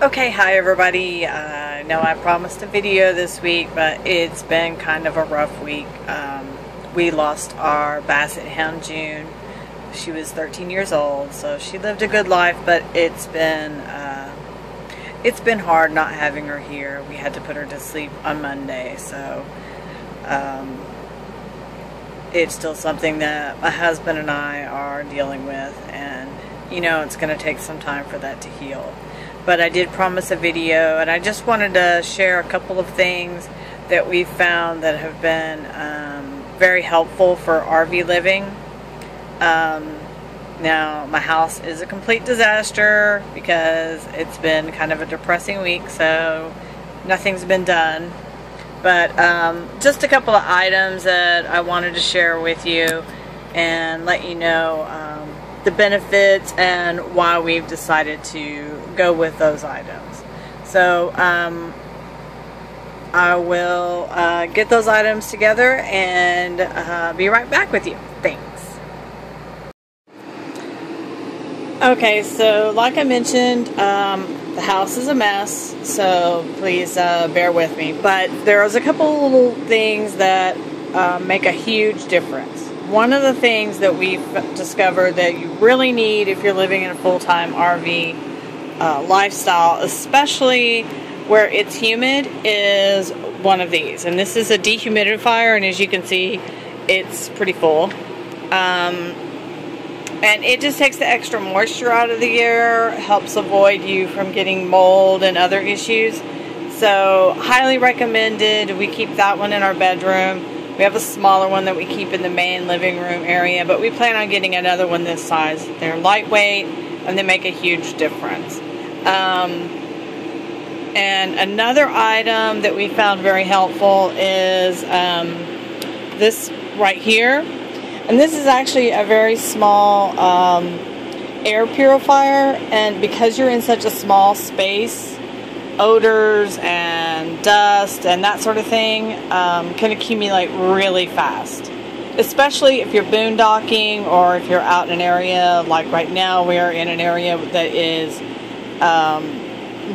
Okay, hi everybody. I know I promised a video this week, but it's been kind of a rough week. We lost our Basset Hound June. She was 13 years old, so she lived a good life, but it's been hard not having her here. We had to put her to sleep on Monday, so it's still something that my husband and I are dealing with, and you know it's going to take some time for that to heal. But I did promise a video, and I just wanted to share a couple of things that we found that have been very helpful for RV living. Now, my house is a complete disaster because it's been kind of a depressing week, so nothing's been done. But just a couple of items that I wanted to share with you and let you know the benefits and why we've decided to go with those items. So I will get those items together and be right back with you. Thanks. Okay, so like I mentioned, the house is a mess, so please bear with me. But there's a couple little things that make a huge difference. One of the things that we've discovered that you really need if you're living in a full-time RV lifestyle, especially where it's humid, is one of these. And this is a dehumidifier, and as you can see, it's pretty full. And it just takes the extra moisture out of the air, helps avoid you from getting mold and other issues. So, highly recommended. We keep that one in our bedroom. We have a smaller one that we keep in the main living room area, but we plan on getting another one this size. They're lightweight, and they make a huge difference. And another item that we found very helpful is this right here. And this is actually a very small air purifier, and because you're in such a small space, odors and dust and that sort of thing can accumulate really fast, especially if you're boondocking or if you're out in an area like right now. We are in an area that is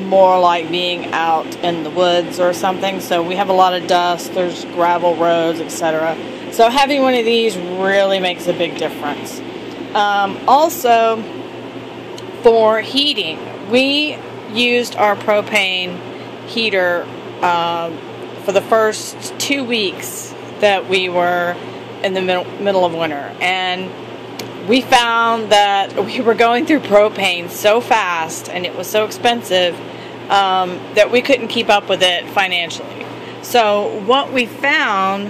more like being out in the woods or something, so we have a lot of dust, there's gravel roads, etc. So having one of these really makes a big difference. Also, for heating, we used our propane heater for the first 2 weeks that we were in the middle of winter, and we found that we were going through propane so fast and it was so expensive that we couldn't keep up with it financially. So what we found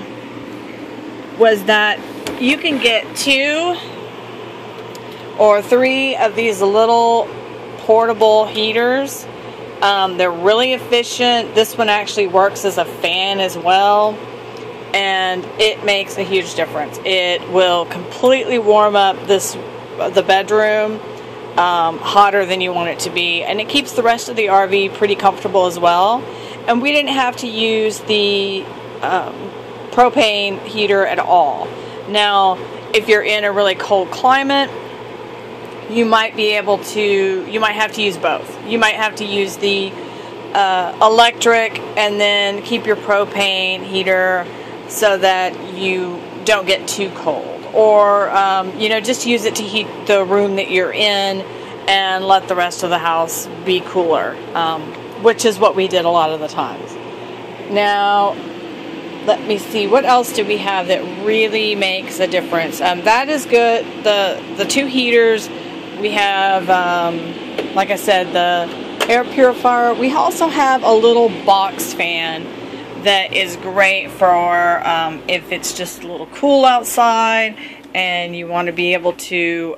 was that you can get 2 or 3 of these little portable heaters. They're really efficient. This one actually works as a fan as well, and it makes a huge difference. It will completely warm up the bedroom hotter than you want it to be, and it keeps the rest of the RV pretty comfortable as well. And we didn't have to use the propane heater at all. Now, if you're in a really cold climate, you might have to use both. You might have to use the electric and then keep your propane heater so that you don't get too cold. Or, just use it to heat the room that you're in and let the rest of the house be cooler, which is what we did a lot of the times. Now, let me see, what else do we have that really makes a difference? That is good. The 2 heaters. We have, like I said, the air purifier. We also have a little box fan that is great for if it's just a little cool outside and you want to be able to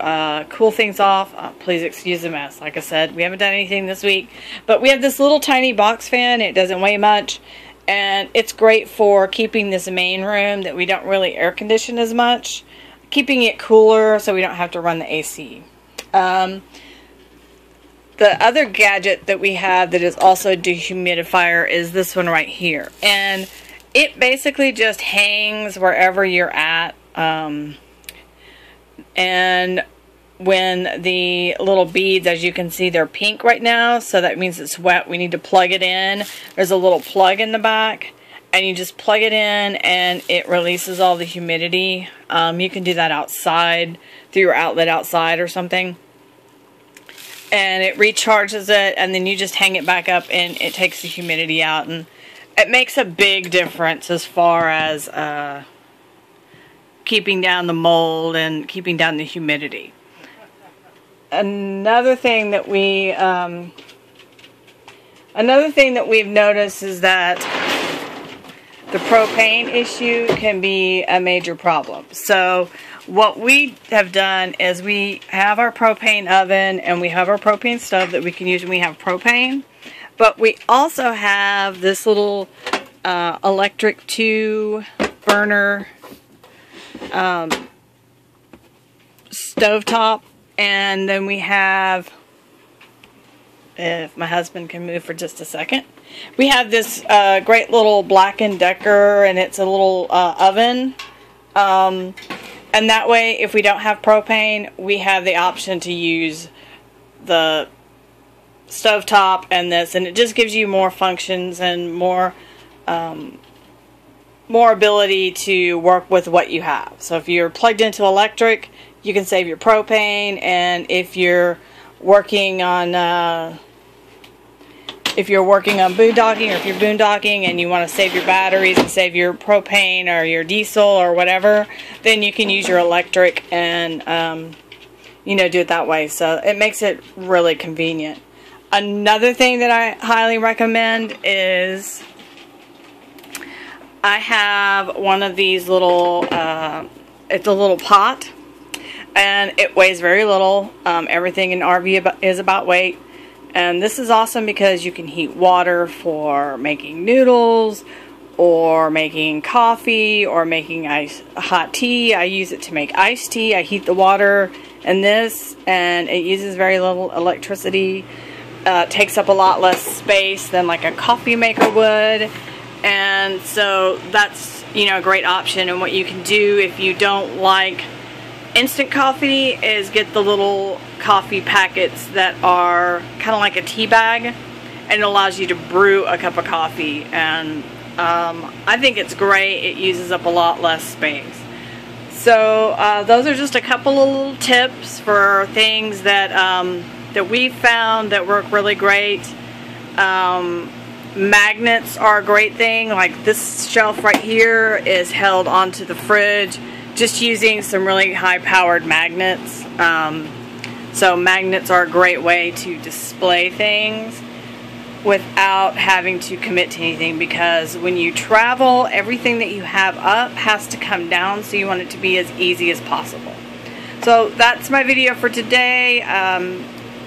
cool things off. Please excuse the mess. Like I said, we haven't done anything this week, but we have this little tiny box fan. It doesn't weigh much, and it's great for keeping this main room that we don't really air condition as much, keeping it cooler so we don't have to run the AC. The other gadget that we have that is also a dehumidifier is this one right here, and it basically just hangs wherever you're at, and when the little beads, as you can see, they're pink right now, so that means it's wet. We need to plug it in. There's a little plug in the back, and you just plug it in and it releases all the humidity. You can do that outside through your outlet outside or something, and it recharges it, and then you just hang it back up and it takes the humidity out, and it makes a big difference as far as keeping down the mold and keeping down the humidity. Another thing that we've noticed is that the propane issue can be a major problem. So what we have done is we have our propane oven and we have our propane stove that we can use when we have propane, but we also have this little electric 2-burner stovetop. And then we have, if my husband can move for just a second, we have this great little Black & Decker, and it's a little oven. And that way, if we don't have propane, we have the option to use the stovetop and this, and it just gives you more functions and more ability to work with what you have. So if you're plugged into electric, you can save your propane, and if you're working on boondocking, or if you're boondocking and you want to save your batteries and save your propane or your diesel or whatever, then you can use your electric and do it that way. So it makes it really convenient. Another thing that I highly recommend is I have one of these little, it's a little pot, and it weighs very little. Everything in RV is about weight. And this is awesome because you can heat water for making noodles, or making coffee, or making hot tea. I use it to make iced tea. I heat the water in this, and it uses very little electricity. Takes up a lot less space than like a coffee maker would. And so that's, a great option. And what you can do if you don't like instant coffee is get the little coffee packets that are kind of like a tea bag, and it allows you to brew a cup of coffee. And I think it's great. It uses up a lot less space. So those are just a couple of little tips for things that that we've found that work really great. Magnets are a great thing. Like this shelf right here is held onto the fridge just using some really high-powered magnets. So magnets are a great way to display things without having to commit to anything, because when you travel, everything that you have up has to come down, so you want it to be as easy as possible. So that's my video for today.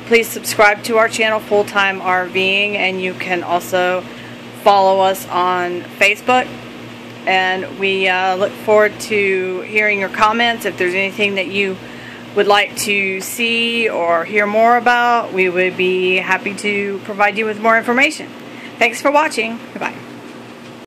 Please subscribe to our channel, Fulltime Rving, and you can also follow us on Facebook. And we look forward to hearing your comments. If there's anything that you would like to see or hear more about, we would be happy to provide you with more information. Thanks for watching. Goodbye.